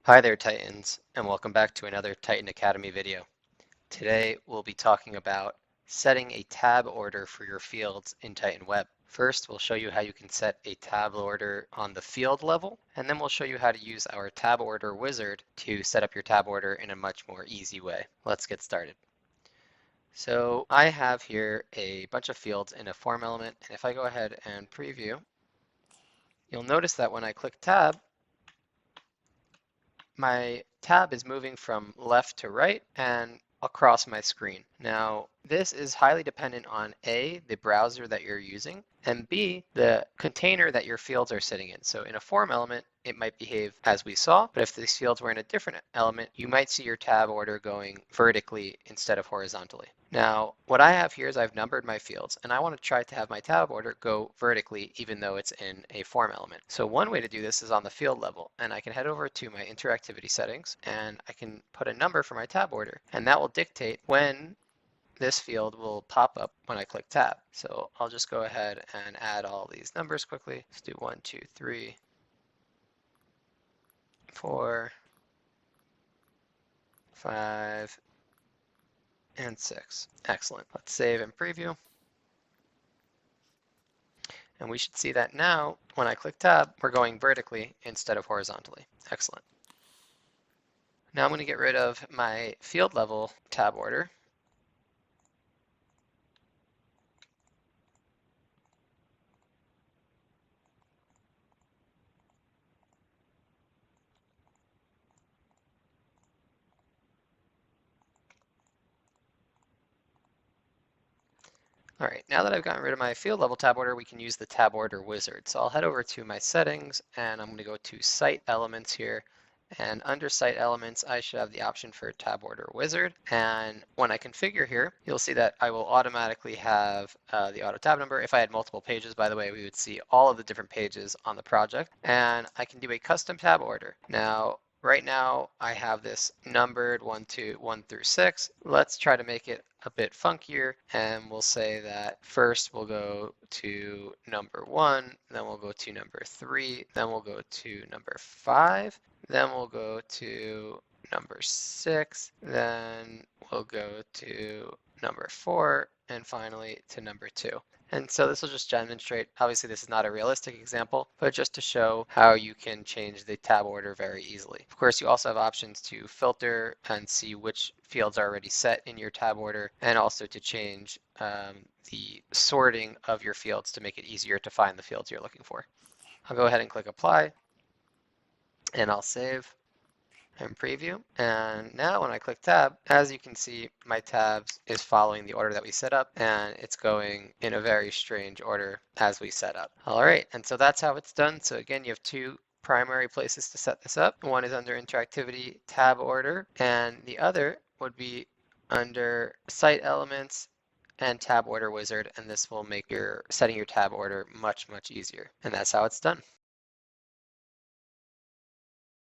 Hi there, Titans, and welcome back to another Titan Academy video. Today, we'll be talking about setting a tab order for your fields in Titan Web. First, we'll show you how you can set a tab order on the field level, and then we'll show you how to use our tab order wizard to set up your tab order in a much more easy way. Let's get started. So I have here a bunch of fields in a form element, and if I go ahead and preview, you'll notice that when I click tab, my tab is moving from left to right and across my screen. Now, this is highly dependent on A, the browser that you're using, and B, the container that your fields are sitting in. So in a form element, it might behave as we saw, but if these fields were in a different element, you might see your tab order going vertically instead of horizontally. Now, what I have here is I've numbered my fields, and I want to try to have my tab order go vertically even though it's in a form element. So one way to do this is on the field level, and I can head over to my interactivity settings, and I can put a number for my tab order, and that will dictate when this field will pop up when I click tab. So I'll just go ahead and add all these numbers quickly. Let's do 1, 2, 3, 4, 5, and 6. Excellent. Let's save and preview. And we should see that now, when I click tab, we're going vertically instead of horizontally. Excellent. Now I'm going to get rid of my field level tab order. All right, now that I've gotten rid of my field level tab order, we can use the tab order wizard. So I'll head over to my settings and I'm going to go to site elements here. And under site elements, I should have the option for tab order wizard. And when I configure here, you'll see that I will automatically have the auto tab number. If I had multiple pages, by the way, we would see all of the different pages on the project. And I can do a custom tab order. Now, right now, I have this numbered 1 through 6. Let's try to make it a bit funkier, and we'll say that first we'll go to number 1, then we'll go to number 3, then we'll go to number 5, then we'll go to number 6, then we'll go to number 4, and finally to number 2. And so this will just demonstrate, obviously this is not a realistic example, but just to show how you can change the tab order very easily. Of course, you also have options to filter and see which fields are already set in your tab order, and also to change the sorting of your fields to make it easier to find the fields you're looking for. I'll go ahead and click apply, and I'll save and preview. And now when I click tab, as you can see, my tabs is following the order that we set up, and it's going in a very strange order as we set up. All right, and so that's how it's done. So again, you have two primary places to set this up. One is under interactivity tab order, and the other would be under site elements and tab order wizard, and this will make your setting your tab order much easier. And that's how it's done.